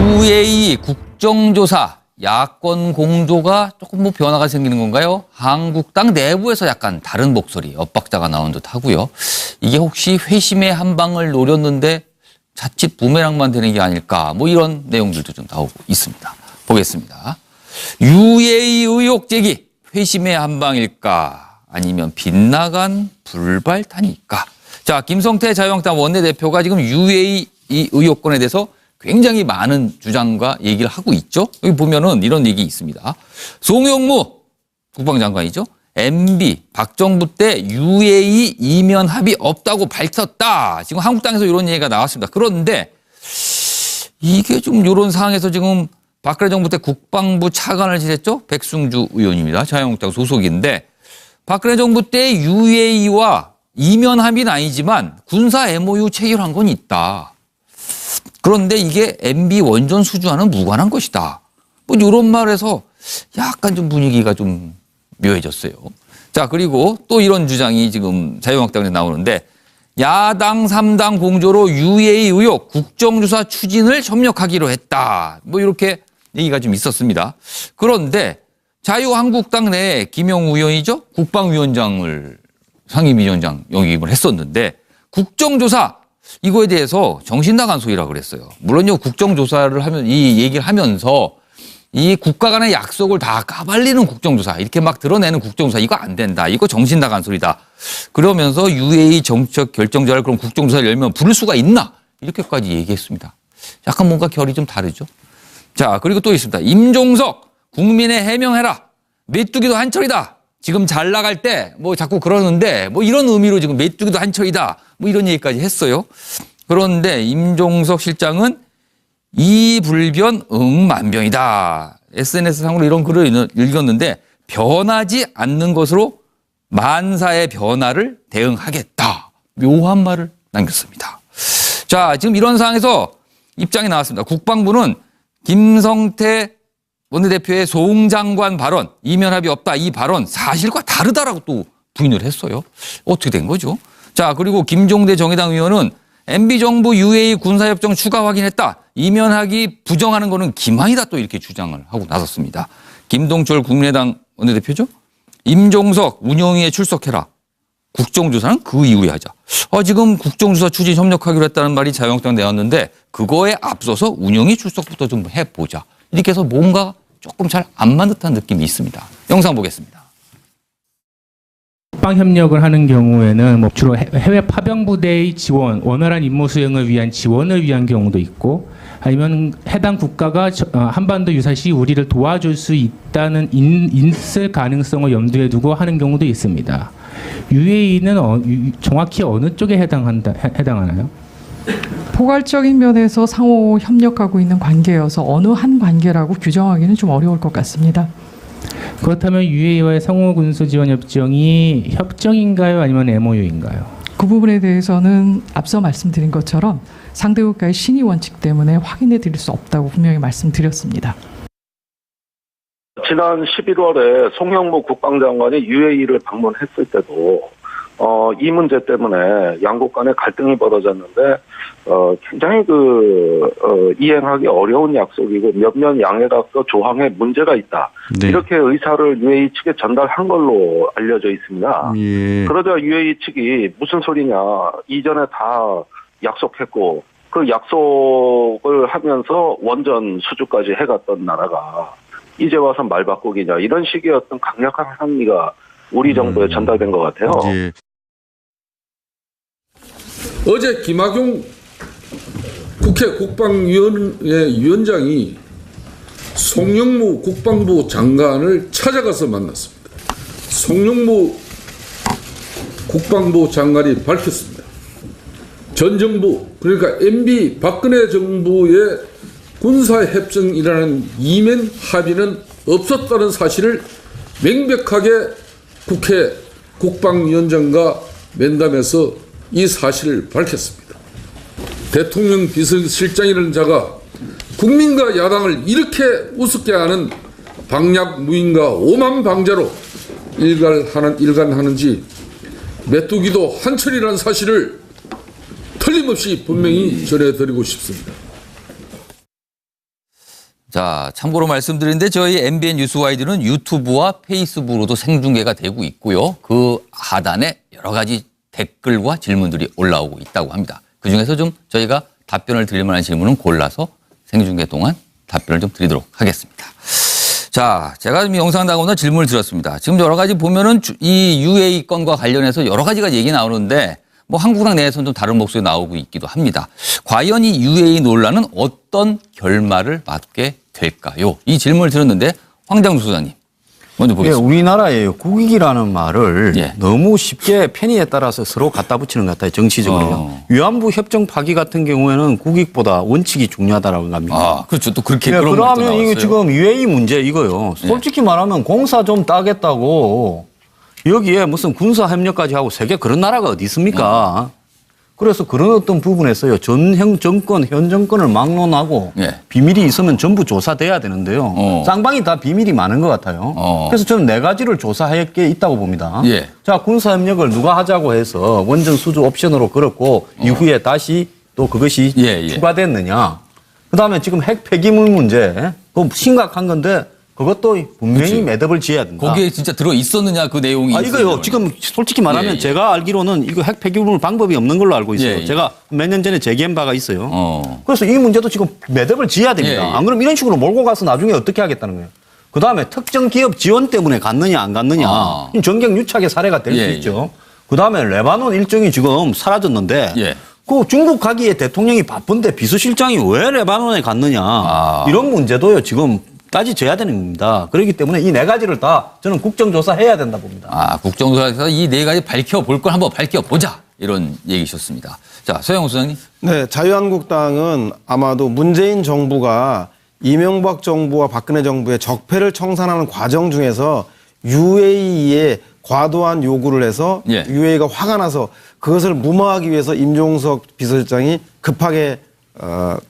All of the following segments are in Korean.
UAE 국정조사 야권 공조가 조금 변화가 생기는 건가요? 한국당 내부에서 약간 다른 목소리, 엇박자가 나온 듯 하고요. 이게 혹시 회심의 한 방을 노렸는데 자칫 부메랑만 되는 게 아닐까? 이런 내용들도 좀 나오고 있습니다. 보겠습니다. UAE 의혹 제기, 회심의 한 방일까? 아니면 빗나간 불발탄일까? 자, 김성태 자유한국당 원내대표가 지금 UAE 의혹권에 대해서 굉장히 많은 주장과 얘기를 하고 있죠. 여기 보면은 이런 얘기 있습니다. 송영무 국방장관이죠. MB 박정부 때 UAE 이면 합의 없다고 밝혔다. 지금 한국당에서 이런 얘기가 나왔습니다. 그런데 이게 좀 이런 상황에서 지금 박근혜 정부 때 국방부 차관을 지냈죠. 백승주 의원입니다. 자유한국당 소속인데 박근혜 정부 때 UAE와 이면 합의는 아니지만 군사 MOU 체결한 건 있다. 그런데 이게 MB 원전 수주와는 무관한 것이다. 이런 말에서 약간 좀 분위기가 좀 묘해졌어요. 자, 그리고 또 이런 주장이 지금 자유한국당에 나오는데 야당 3당 공조로 UAE 의혹 국정조사 추진을 협력하기로 했다. 이렇게 얘기가 좀 있었습니다. 그런데 자유한국당 내에 김영우 의원이죠. 국방위원장을 상임위원장 영입을 했었는데 국정조사 이거에 대해서 정신 나간 소리라고 그랬어요. 물론요, 국정조사를 하면, 이 얘기를 하면서 이 국가 간의 약속을 다 까발리는 국정조사, 이렇게 막 드러내는 국정조사, 이거 안 된다. 이거 정신 나간 소리다. 그러면서 UAE 정책 결정자를 그럼 국정조사를 열면 부를 수가 있나? 이렇게까지 얘기했습니다. 약간 뭔가 결이 좀 다르죠. 자, 그리고 또 있습니다. 임종석, 국민에 해명해라. 메뚜기도 한철이다. 지금 잘 나갈 때 자꾸 그러는데 이런 의미로 지금 메뚜기도 한철이다. 이런 얘기까지 했어요. 그런데 임종석 실장은 이불변 응만병이다. SNS상으로 이런 글을 읽었는데 변하지 않는 것으로 만사의 변화를 대응하겠다. 묘한 말을 남겼습니다. 자, 지금 이런 상황에서 입장이 나왔습니다. 국방부는 김성태 원내대표의 송 장관 발언, 이면 합의 없다. 이 발언 사실과 다르다라고 또 부인을 했어요. 어떻게 된 거죠? 자, 그리고 김종대 정의당 의원은 MB정부 UAE 군사협정 추가 확인했다. 이면 합의 부정하는 거는 기만이다. 또 이렇게 주장을 하고 나섰습니다. 김동철 국민의당 원내대표죠. 임종석 운영위에 출석해라. 국정조사는 그 이후에 하자. 지금 국정조사 추진 협력하기로 했다는 말이 자유한국당 내왔는데 그거에 앞서서 운영위 출석부터 좀 해보자. 이렇게 해서 뭔가 조금 잘 안 맞는 듯한 느낌이 있습니다. 영상 보겠습니다. 국방 협력을 하는 경우에는 주로 해외 파병 부대의 지원, 원활한 임무 수행을 위한 지원을 위한 경우도 있고, 아니면 해당 국가가 한반도 유사시 우리를 도와줄 수 있다는 있을 가능성을 염두에 두고 하는 경우도 있습니다. UAE는 정확히 어느 쪽에 해당하나요? 포괄적인 면에서 상호 협력하고 있는 관계여서 어느 한 관계라고 규정하기는 좀 어려울 것 같습니다. 그렇다면 UAE와의 상호 군수 지원 협정이 협정인가요, 아니면 MOU인가요? 그 부분에 대해서는 앞서 말씀드린 것처럼 상대 국가의 신의 원칙 때문에 확인해 드릴 수 없다고 분명히 말씀드렸습니다. 지난 11월에 송영무 국방장관이 UAE를 방문했을 때도 이 문제 때문에 양국 간에 갈등이 벌어졌는데 굉장히 이행하기 어려운 약속이고 몇몇 양해각서 조항에 문제가 있다. 네. 이렇게 의사를 UAE 측에 전달한 걸로 알려져 있습니다. 예. 그러자 UAE 측이 무슨 소리냐. 이전에 다 약속했고 그 약속을 하면서 원전 수주까지 해갔던 나라가 이제 와서 말 바꾸기냐. 이런 식의 어떤 강력한 항의가 우리 정부에 전달된 것 같아요. 예. 어제 김학용 국회 국방위원회 위원장이 송영무 국방부 장관을 찾아가서 만났습니다. 송영무 국방부 장관이 밝혔습니다. 전 정부, 그러니까 MB 박근혜 정부의 군사협정이라는 이면 합의는 없었다는 사실을 명백하게 국회 국방위원장과 면담에서 이 사실을 밝혔습니다. 대통령 비서실장이라는 자가 국민과 야당을 이렇게 우습게 하는 방략무인과 오만방자로 일관하는지 메뚜기도 한철이라는 사실을 틀림없이 분명히 전해드리고 싶습니다. 자, 참고로 말씀드리는데 저희 MBN 뉴스와이드는 유튜브와 페이스북으로도 생중계가 되고 있고요. 그 하단에 여러 가지 댓글과 질문들이 올라오고 있다고 합니다. 그중에서 좀 저희가 답변을 드릴 만한 질문은 골라서 생중계 동안 답변을 좀 드리도록 하겠습니다. 자, 제가 지금 영상 나오나 질문을 드렸습니다. 지금 여러 가지 보면은 이 UAE 건과 관련해서 여러 가지가 얘기 나오는데 뭐 한국당 내에서는 좀 다른 목소리 나오고 있기도 합니다. 과연 이 UAE 논란은 어떤 결말을 맞게 될까요? 이 질문을 드렸는데 황장수 소장님 먼저 보겠습니다. 우리나라의 국익이라는 말을 예. 너무 쉽게 편의에 따라서 서로 갖다 붙이는 것 같아요. 정치적으로요. 위안부 협정 파기 같은 경우에는 국익보다 원칙이 중요하다라고 합니다. 아, 그렇죠. 또 그렇게 네, 그런 말도 그러면 이게 나왔어요. 지금 UAE 문제 이거요. 솔직히 말하면 공사 좀 따겠다고 여기에 무슨 군사 협력까지 하고 세계 그런 나라가 어디 있습니까? 그래서 그런 어떤 부분에서요. 현 정권을 막론하고 예. 비밀이 있으면 전부 조사돼야 되는데요. 쌍방이 다 비밀이 많은 것 같아요. 그래서 저는 4가지를 조사할 게 있다고 봅니다. 예. 자, 군사협력을 누가 하자고 해서 원전 수주 옵션으로 걸었고 이후에 다시 또 그것이 예. 추가됐느냐. 그다음에 지금 핵 폐기물 문제 그거 심각한 건데 그것도 분명히 그치. 매듭을 지어야 된다. 거기에 진짜 들어 있었느냐 그 내용이. 이거요. 지금 솔직히 말하면 예. 제가 알기로는 이거 핵 폐기물 방법이 없는 걸로 알고 있어요. 예. 제가 몇 년 전에 제기한 바가 있어요. 그래서 그래서 이 문제도 지금 매듭을 지어야 됩니다. 예. 안 그러면 이런 식으로 몰고 가서 나중에 어떻게 하겠다는 거예요. 그다음에 특정 기업 지원 때문에 갔느냐 안 갔느냐. 전격 유착의 사례가 될 수 예. 있죠. 그다음에 레바논 일정이 지금 사라졌는데 예. 그 중국 가기에 대통령이 바쁜데 비서실장이 왜 레바논에 갔느냐. 이런 문제도요. 지금 따지져야 되는 겁니다. 그렇기 때문에 이 4가지를 다 저는 국정조사해야 된다 봅니다. 아, 국정조사에서 이 4가지 밝혀볼 걸 한번 밝혀보자. 이런 얘기셨습니다. 자, 서영호 소장님. 네, 자유한국당은 아마도 문재인 정부가 이명박 정부와 박근혜 정부의 적폐를 청산하는 과정 중에서 UAE에 과도한 요구를 해서 예. UAE가 화가 나서 그것을 무마하기 위해서 임종석 비서실장이 급하게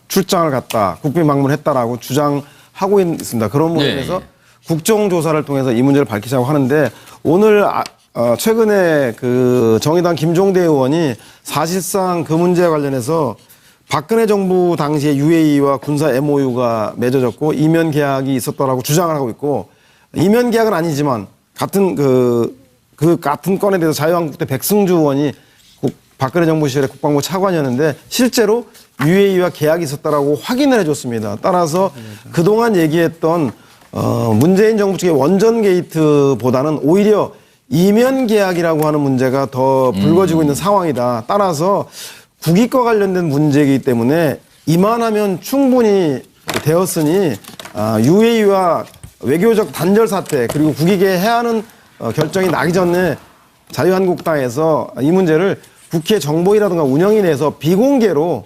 출장을 갔다, 국빈 방문했다라고 주장하고 있습니다. 그런 부분에서 예. 국정조사를 통해서 이 문제를 밝히자고 하는데 오늘 최근에 그 정의당 김종대 의원이 사실상 그 문제와 관련해서 박근혜 정부 당시에 UAE와 군사 MOU가 맺어졌고 이면 계약이 있었다라고 주장을 하고 있고 이면 계약은 아니지만 같은 그 같은 건에 대해서 자유한국당 백승주 의원이 박근혜 정부 시절에 국방부 차관이었는데 실제로 UAE와 계약이 있었다라고 확인을 해줬습니다. 따라서 그동안 얘기했던 문재인 정부 측의 원전 게이트보다는 오히려 이면 계약이라고 하는 문제가 더 불거지고 있는 상황이다. 따라서 국익과 관련된 문제이기 때문에 이만하면 충분히 되었으니 UAE와 외교적 단절 사태 그리고 국익에 해하는 결정이 나기 전에 자유한국당에서 이 문제를 국회 정보위라든가 운영위 내에서 비공개로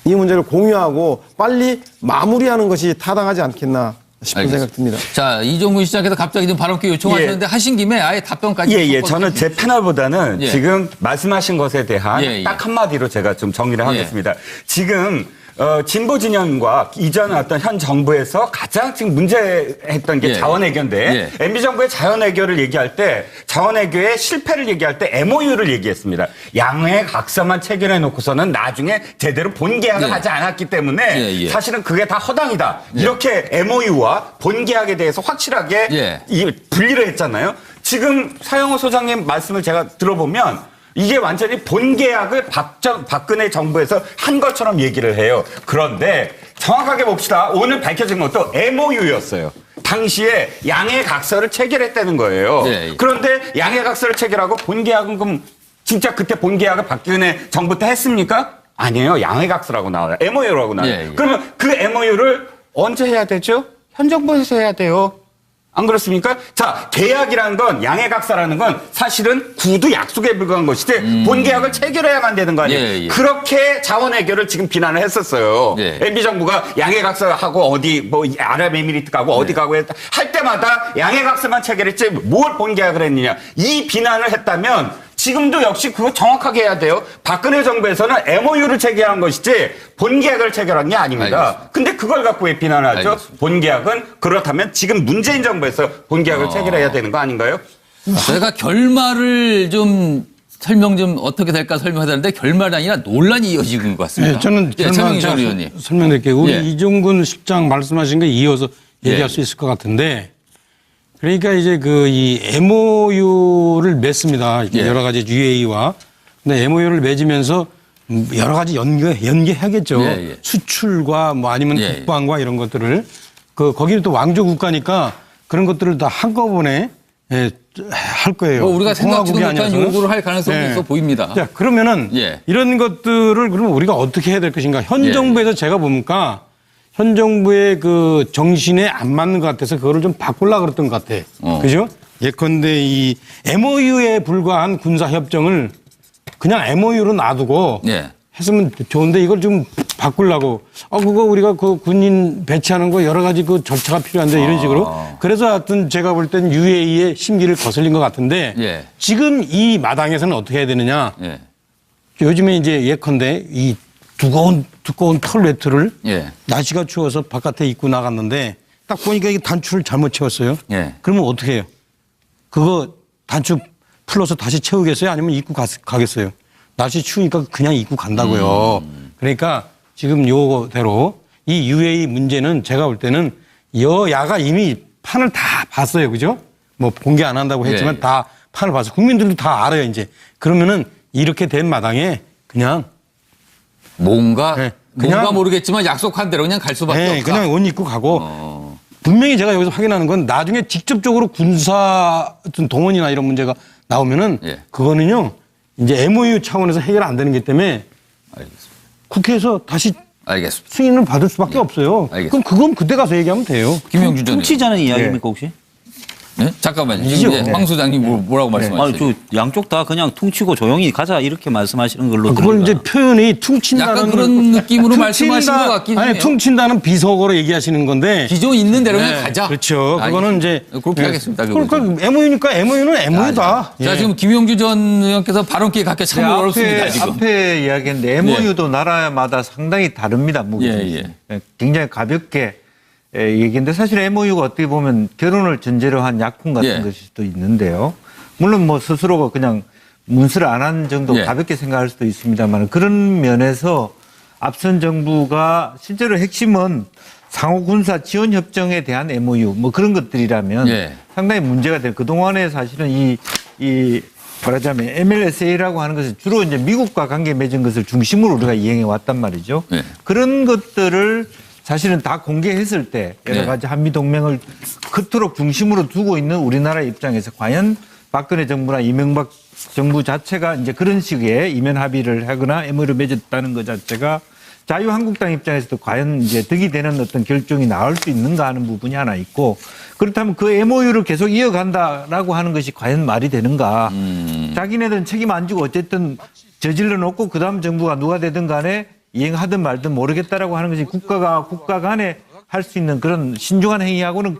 이 문제를 공유하고 빨리 마무리하는 것이 타당하지 않겠나 싶은 알겠습니다. 생각 듭니다. 자, 이종훈 시장께서 갑자기 좀 발언 기회 요청하셨는데 하신 김에 아예 답변까지. 예. 저는 제 패널보다는 예. 지금 말씀하신 것에 대한 예. 딱 한마디로 제가 좀 정리를 하겠습니다. 지금 진보 진영과 이전 어떤 현 정부에서 가장 지금 문제했던 게 예. 자원외교인데 MB 정부의 자원외교를 얘기할 때 자원외교의 실패를 얘기할 때 MOU를 얘기했습니다. 양회 각서만 체결해 놓고서는 나중에 제대로 본계약을 예. 하지 않았기 때문에 예. 사실은 그게 다 허당이다. 이렇게 MOU와 본계약에 대해서 확실하게 이 분리를 했잖아요. 지금 사영호 소장님 말씀을 제가 들어보면 이게 완전히 본계약을 박근혜 정부에서 한 것처럼 얘기를 해요. 그런데 정확하게 봅시다. 오늘 밝혀진 것도 MOU였어요. 당시에 양해각서를 체결했다는 거예요. 그런데 양해각서를 체결하고 본계약은 그럼 진짜 그때 본계약을 박근혜 정부 때 했습니까? 아니에요. 양해각서라고 나와요. MOU라고 나와요. 그러면 그 MOU를 언제 해야 되죠? 현 정부에서 해야 돼요. 안 그렇습니까? 자, 계약이라는 건 양해각서라는 건 사실은 구두 약속에 불과한 것이지 본계약을 체결해야만 되는 거 아니에요. 그렇게 자원외교를 지금 비난을 했었어요. MB 정부가 양해각서하고 어디 뭐 아랍에미리트 가고 어디 가고 할 때마다 양해각서만 체결했지 뭘 본계약을 했느냐. 이 비난을 했다면 지금도 역시 그거 정확하게 해야 돼요. 박근혜 정부에서는 MOU를 체결한 것이지 본계약을 체결한 게 아닙니다. 알겠습니다. 근데 그걸 갖고 왜 비난을 하죠? 알겠습니다. 본계약은 그렇다면 지금 문재인 정부에서 본계약을 체결해야 되는 거 아닌가요? 저희가 결말을 좀 설명 좀 어떻게 될까 설명하자는데 결말이 아니라 논란이 이어지는 것 같습니다. 네, 저는 최명희 제가 의원님. 설명드릴게요. 우리 예. 이종근 실장 말씀하신 거 이어서 얘기할 예. 수 있을 것 같은데, 그러니까 이제 이 MOU를 맺습니다. 이렇게 예. 여러 가지 UAE와. 근데 MOU를 맺으면서 여러 가지 연계하겠죠. 예, 예. 수출과 뭐 아니면 예, 국방과 이런 것들을 거기는 또 왕조 국가니까 그런 것들을 다 한꺼번에 할 거예요. 뭐 우리가 생각지도 공화국이 못한 아니어서. 요구를 할 가능성이 예. 있어 보입니다. 자, 그러면은 예. 이런 것들을 그러면 우리가 어떻게 해야 될 것인가? 현 예. 정부에서 제가 보니까 현 정부의 그 정신에 안 맞는 것 같아서 그거를 좀 바꾸려고 그랬던 것 같아. 그죠? 예컨대 이 MOU에 불과한 군사협정을 그냥 MOU로 놔두고 예. 했으면 좋은데 이걸 좀 바꾸려고. 그거 우리가 그 군인 배치하는 거 여러 가지 그 절차가 필요한데 이런 식으로. 그래서 하여튼 제가 볼 땐 UAE의 심기를 거슬린 것 같은데 예. 지금 이 마당에서는 어떻게 해야 되느냐. 예. 요즘에 이제 예컨대 이 두꺼운 털 외투를 예. 날씨가 추워서 바깥에 입고 나갔는데 딱 보니까 이게 단추를 잘못 채웠어요. 예. 그러면 어떻게 해요? 그거 단추 풀어서 다시 채우겠어요? 아니면 입고 가겠어요? 날씨 추우니까 그냥 입고 간다고요. 그러니까 지금 요대로 이 UAE 문제는 제가 볼 때는 여야가 이미 판을 다 봤어요. 그죠? 뭐 공개 안 한다고 했지만 예. 다 판을 봤어요. 국민들도 다 알아요. 이제. 그러면은 이렇게 된 마당에 그냥 뭔가 네, 그냥- 뭔가 모르겠지만 약속한 대로 그냥 갈 수밖에 네, 없다. 그냥 옷 입고 가고 분명히 제가 여기서 확인하는 건 나중에 직접적으로 군사 어떤 동원이나 이런 문제가 나오면은 예. 그거는요 이제 MOU 차원에서 해결 안 되는 기 때문에 알겠습니다. 국회에서 다시 알겠습니다. 승인을 받을 수밖에 없어요. 알겠습니다. 그럼 그건 그때 가서 얘기하면 돼요. 김영준 전 의원. 퉁치자는 이야기입니까 혹시? 네? 잠깐만요. 지금 이제 황 소장님 뭐라고 말씀하셨어요? 아니, 저 양쪽 다 그냥 퉁치고 조용히 가자 이렇게 말씀하시는 걸로 그걸 이제 들립니다. 표현이 퉁친다는 약간 그런 느낌으로 말씀하신 것 같긴 해요. 아니 퉁친다는 비속어로 얘기하시는 건데 기존 있는 대로 그냥 네, 가자. 그렇죠. 그거는 이제 그렇게 하겠습니다. 그러니까 MOU니까 MOU는 MOU다. 자, 지금 김용주 전 의원께서 발언 기회 갖기 참 어렵습니다. 지금. 앞에 이야기했는데 MOU도 나라마다 상당히 다릅니다. 무게중심이. 굉장히 가볍게 얘기인데 사실 MOU가 어떻게 보면 결혼을 전제로 한 약품 같은 것일 수도 있는데요. 물론 뭐 스스로가 그냥 문서를 안 한 정도 가볍게 생각할 수도 있습니다만 그런 면에서 앞선 정부가 실제로 핵심은 상호군사 지원협정에 대한 MOU 뭐 그런 것들이라면 상당히 문제가 될 그동안에 사실은 이 말하자면 MLSA라고 하는 것은 주로 이제 미국과 관계 맺은 것을 중심으로 우리가 이행해 왔단 말이죠. 그런 것들을 사실은 다 공개했을 때 여러 가지 한미 동맹을 그토록 중심으로 두고 있는 우리나라 입장에서 과연 박근혜 정부나 이명박 정부 자체가 이제 그런 식의 이면 합의를 하거나 MOU를 맺었다는 것 자체가 자유한국당 입장에서도 과연 이제 득이 되는 어떤 결정이 나올 수 있는가 하는 부분이 하나 있고 그렇다면 그 MOU를 계속 이어간다라고 하는 것이 과연 말이 되는가. 자기네들은 책임 안 지고 어쨌든 저질러 놓고 그다음 정부가 누가 되든 간에 이행하든 말든 모르겠다라고 하는 것이 국가 간에 할 수 있는 그런 신중한 행위하고는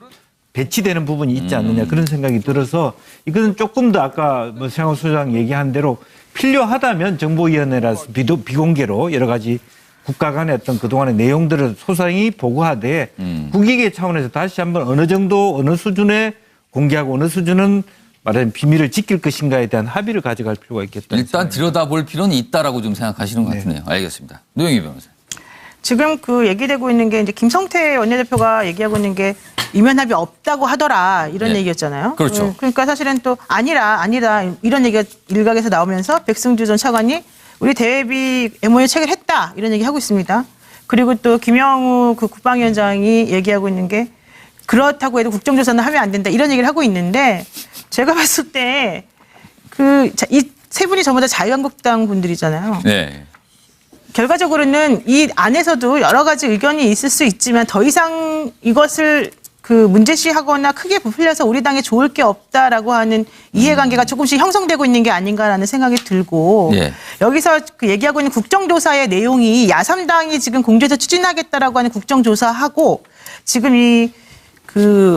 배치되는 부분이 있지 않느냐 그런 생각이 들어서 이것은 조금 더 아까 뭐 최영호 소장 얘기한 대로 필요하다면 정보위원회라서 비공개로 여러 가지 국가 간의 어떤 그동안의 내용들을 소상히 보고하되 국익의 차원에서 다시 한번 어느 정도 어느 수준에 공개하고 어느 수준은 말하자면 비밀을 지킬 것인가에 대한 합의를 가져갈 필요가 있겠다. 일단 들여다볼 필요는 있다라고 좀 생각하시는 것 같네요. 알겠습니다. 노영희 변호사. 지금 그 얘기되고 있는 게 이제 김성태 원내대표가 얘기하고 있는 게 이면 합의 없다고 하더라 이런 얘기였잖아요. 그렇죠. 그러니까 사실은 또 아니라 이런 얘기가 일각에서 나오면서 백승주 전 차관이 우리 대외비 MOU 체결했다 이런 얘기 하고 있습니다. 그리고 또 김영우 그 국방위원장이 얘기하고 있는 게 그렇다고 해도 국정조사는 하면 안 된다 이런 얘기를 하고 있는데 제가 봤을 때 이 세 분이 전부 다 자유한국당 분들이잖아요. 네. 결과적으로는 이 안에서도 여러 가지 의견이 있을 수 있지만 더 이상 이것을 그 문제시하거나 크게 부풀려서 우리 당에 좋을 게 없다라고 하는 이해관계가 조금씩 형성되고 있는 게 아닌가라는 생각이 들고 여기서 그 얘기하고 있는 국정조사의 내용이 야3당이 지금 공조해서 추진하겠다라고 하는 국정조사하고 지금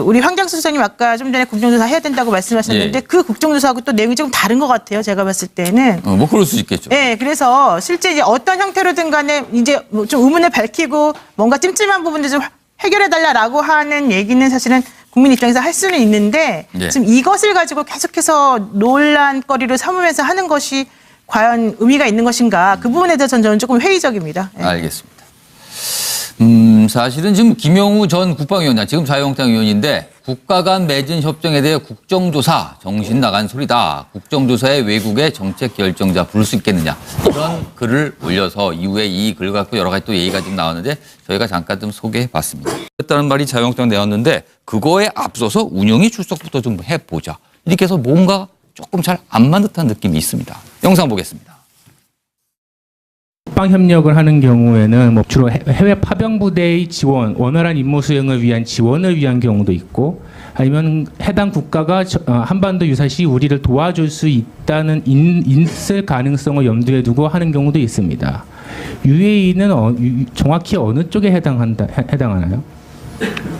우리 황장수 소장님 아까 좀 전에 국정조사 해야 된다고 말씀하셨는데 그 국정조사하고 또 내용이 조금 다른 것 같아요. 제가 봤을 때는. 뭐 그럴 수 있겠죠. 네, 그래서 실제 이제 어떤 형태로든 간에 이제 좀 의문을 밝히고 뭔가 찜찜한 부분들 좀 해결해달라라고 하는 얘기는 사실은 국민 입장에서 할 수는 있는데 네. 지금 이것을 가지고 계속해서 논란거리를 삼으면서 하는 것이 과연 의미가 있는 것인가 그 부분에 대해서 저는 조금 회의적입니다. 네. 알겠습니다. 사실은 지금 김영우 전 국방위원장, 지금 자유한국당 의원인데 국가 간 맺은 협정에 대해 국정조사 정신 나간 소리다. 국정조사에 외국의 정책 결정자 부를 수 있겠느냐. 이런 글을 올려서 이후에 이 글 갖고 여러 가지 또 얘기가 좀 나왔는데 저희가 잠깐 좀 소개해봤습니다. 했다는 말이 자유한국당 내었는데 그거에 앞서서 운영위 출석부터 좀 해보자. 이렇게 해서 뭔가 조금 잘 안 맞는 듯한 느낌이 있습니다. 영상 보겠습니다. 국방 협력을 하는 경우에는 뭐 주로 해외 파병 부대의 지원, 원활한 임무 수행을 위한 지원을 위한 경우도 있고, 아니면 해당 국가가 한반도 유사시 우리를 도와줄 수 있을 가능성을 염두에 두고 하는 경우도 있습니다. UAE는 정확히 어느 쪽에 해당하나요?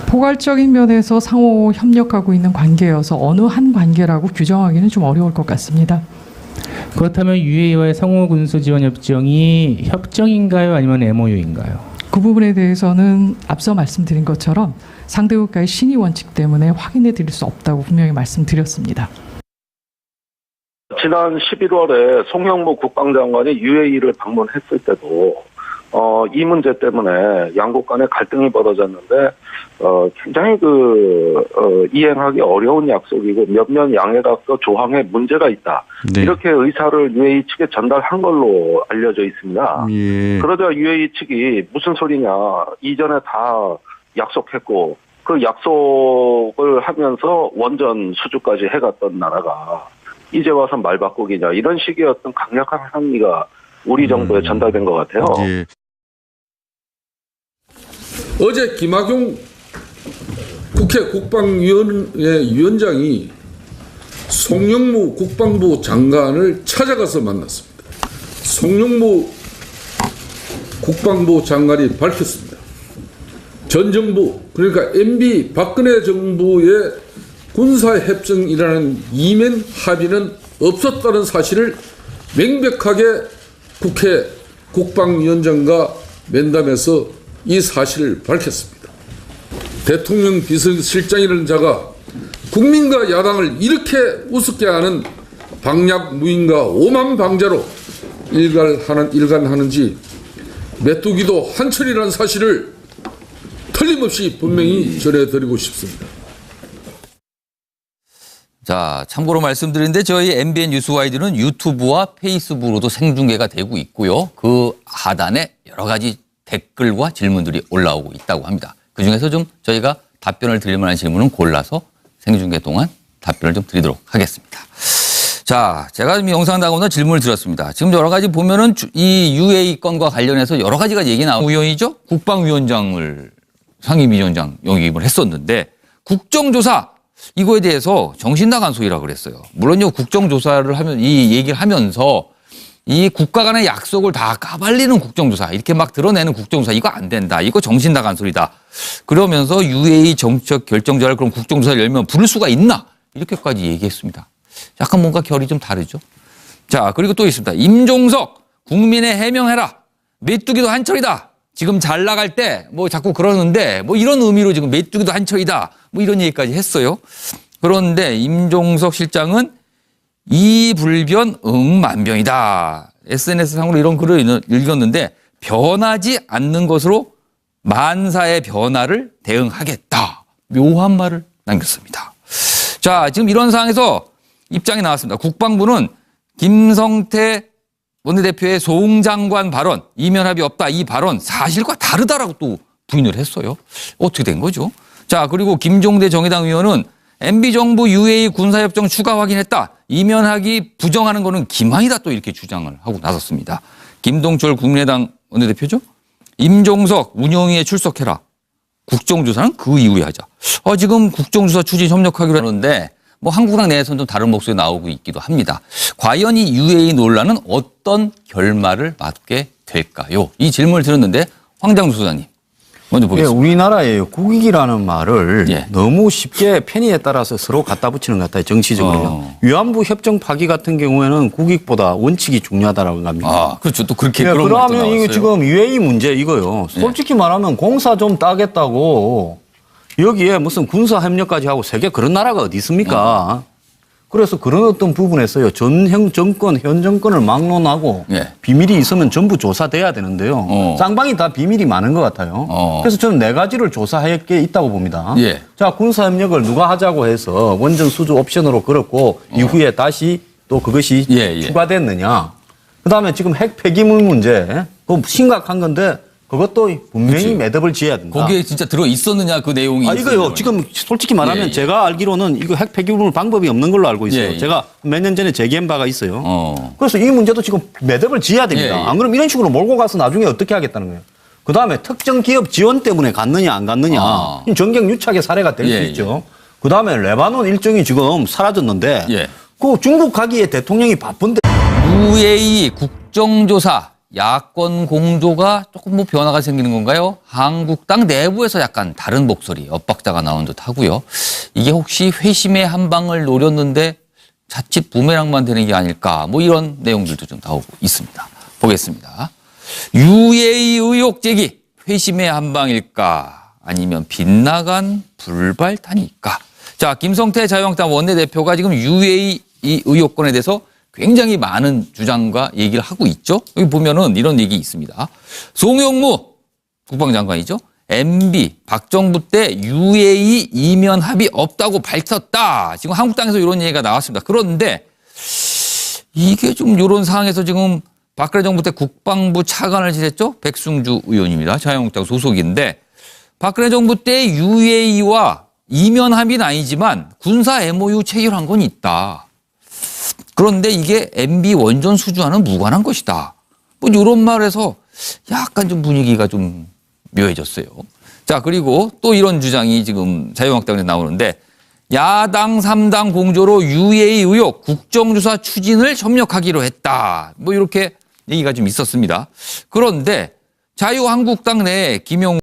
포괄적인 면에서 상호 협력하고 있는 관계여서 어느 한 관계라고 규정하기는 좀 어려울 것 같습니다. 그렇다면 UAE와의 상호 군수 지원 협정이 협정인가요, 아니면 MOU인가요? 그 부분에 대해서는 앞서 말씀드린 것처럼 상대 국가의 신의 원칙 때문에 확인해 드릴 수 없다고 분명히 말씀드렸습니다. 지난 11월에 송영무 국방장관이 UAE를 방문했을 때도 이 문제 때문에 양국 간에 갈등이 벌어졌는데 굉장히 이행하기 어려운 약속이고 몇몇 양해각서 조항에 문제가 있다. 네. 이렇게 의사를 UAE 측에 전달한 걸로 알려져 있습니다. 예. 그러자 UAE 측이 무슨 소리냐. 이전에 다 약속했고 그 약속을 하면서 원전 수주까지 해갔던 나라가 이제 와서 말 바꾸기냐. 이런 식의 어떤 강력한 항의가 우리 정부에 전달된 것 같아요. 예. 어제 김학용 국회 국방위원회 위원장이 송영무 국방부 장관을 찾아가서 만났습니다. 송영무 국방부 장관이 밝혔습니다. 전 정부, 그러니까 MB 박근혜 정부의 군사협정이라는 이면 합의는 없었다는 사실을 명백하게 국회 국방위원장과 면담에서 이 사실을 밝혔습니다. 대통령 비서실장이라는 자가 국민과 야당을 이렇게 우습게 하는 방략 무인과 오만 방자로 일관하는지 메뚜기도 한철이라는 사실을 틀림없이 분명히 전해드리고 싶습니다. 자, 참고로 말씀드리는데 저희 MBN 뉴스와이드는 유튜브와 페이스북으로도 생중계가 되고 있고요. 그 하단에 여러 가지 댓글과 질문들이 올라오고 있다고 합니다. 그중에서 좀 저희가 답변을 드릴 만한 질문은 골라서 생중계 동안 답변을 좀 드리도록 하겠습니다. 자, 제가 지금 영상 나오는 질문을 드렸습니다. 지금 여러 가지 보면은 이 UAE 건과 관련해서 여러 가지가 얘기 나오고 의원이죠. 국방위원장을 상임위원장 영입을 했었는데 국정조사 이거에 대해서 정신 나간 소리라 그랬어요. 물론요, 국정조사를 하면 이 얘기를 하면서 이 국가 간의 약속을 다 까발리는 국정조사, 이렇게 막 드러내는 국정조사, 이거 안 된다. 이거 정신 나간 소리다. 그러면서 UAE 정책 결정자를 그럼 국정조사를 열면 부를 수가 있나? 이렇게까지 얘기했습니다. 약간 뭔가 결이 좀 다르죠. 자, 그리고 또 있습니다. 임종석, 국민의 해명해라. 메뚜기도 한철이다. 지금 잘 나갈 때 뭐 자꾸 그러는데 뭐 이런 의미로 지금 메뚜기도 한철이다. 뭐 이런 얘기까지 했어요. 그런데 임종석 실장은 이불변 응만병이다. SNS상으로 이런 글을 읽었는데 변하지 않는 것으로 만사의 변화를 대응하겠다. 묘한 말을 남겼습니다. 자, 지금 이런 상황에서 입장이 나왔습니다. 국방부는 김성태 원내대표의 송 장관 발언, 이면 합의 없다. 이 발언 사실과 다르다라고 또 부인을 했어요. 어떻게 된 거죠? 자, 그리고 김종대 정의당 의원은 MB정부 UAE 군사협정 추가 확인했다. 이면 합의 부정하는 거는 기만이다. 또 이렇게 주장을 하고 나섰습니다. 김동철 국민의당 원내대표죠. 임종석 운영위에 출석해라. 국정조사는 그 이후에 하자. 지금 국정조사 추진 협력하기로 하는데 뭐 한국당 내에서는 좀 다른 목소리 나오고 있기도 합니다. 과연 이 UAE 논란은 어떤 결말을 맞게 될까요? 이 질문을 드렸는데 황장수 소장님 먼저 보겠습니다. 예, 우리나라의 국익이라는 말을 너무 쉽게 편의에 따라서 서로 갖다 붙이는 것 같아요. 정치적으로요. 위안부 협정 파기 같은 경우에는 국익보다 원칙이 중요하다라고 합니다. 그렇죠. 또 그렇게 예, 그런 그러면 이거 지금 UAE 문제 이거요. 솔직히 말하면 공사 좀 따겠다고 여기에 무슨 군사 협력까지 하고 세계 그런 나라가 어디 있습니까? 그래서 그런 어떤 부분에서요. 현 정권을 막론하고 비밀이 있으면 전부 조사돼야 되는데요. 쌍방이 다 비밀이 많은 것 같아요. 그래서 저는 4가지를 조사할 게 있다고 봅니다. 자, 군사 협력을 누가 하자고 해서 원전 수주 옵션으로 걸었고 이후에 다시 또 그것이 추가됐느냐. 그다음에 지금 핵 폐기물 문제, 그거 심각한 건데 그것도 분명히 매듭을 지어야 된다. 거기에 진짜 들어 있었느냐 그 내용이. 이거요. 지금 솔직히 말하면 제가 알기로는 이거 핵 폐기물 방법이 없는 걸로 알고 있어요. 제가 몇 년 전에 제기한 바가 있어요. 그래서 이 문제도 지금 매듭을 지어야 됩니다. 안 그러면 이런 식으로 몰고 가서 나중에 어떻게 하겠다는 거예요. 그다음에 특정 기업 지원 때문에 갔느냐 안 갔느냐. 정경유착의 사례가 될 수 있죠. 그다음에 레바논 일정이 지금 사라졌는데 그 중국 가기에 대통령이 바쁜데. UAE 국정조사 야권 공조가 조금 뭐 변화가 생기는 건가요? 한국당 내부에서 약간 다른 목소리, 엇박자가 나온 듯 하고요. 이게 혹시 회심의 한 방을 노렸는데 자칫 부메랑만 되는 게 아닐까? 뭐 이런 내용들도 좀 나오고 있습니다. 보겠습니다. UAE 의혹 제기, 회심의 한 방일까? 아니면 빗나간 불발탄일까? 자, 김성태 자유한국당 원내대표가 지금 UAE 의혹권에 대해서 굉장히 많은 주장과 얘기를 하고 있죠. 여기 보면은 이런 얘기 있습니다. 송영무 국방장관이죠. MB 박정부 때 UAE 이면 합의 없다고 밝혔다. 지금 한국당에서 이런 얘기가 나왔습니다. 그런데 이게 좀 이런 상황에서 지금 박근혜 정부 때 국방부 차관을 지냈죠. 백승주 의원입니다. 자유한국당 소속인데 박근혜 정부 때 UAE와 이면 합의는 아니지만 군사 MOU 체결한 건 있다. 그런데 이게 MB 원전 수주와는 무관한 것이다. 뭐 이런 말에서 약간 좀 분위기가 좀 묘해졌어요. 자, 그리고 또 이런 주장이 지금 자유한국당에 나오는데 야당 3당 공조로 UAE 의혹 국정조사 추진을 협력하기로 했다. 뭐 이렇게 얘기가 좀 있었습니다. 그런데 자유한국당 내에 김용우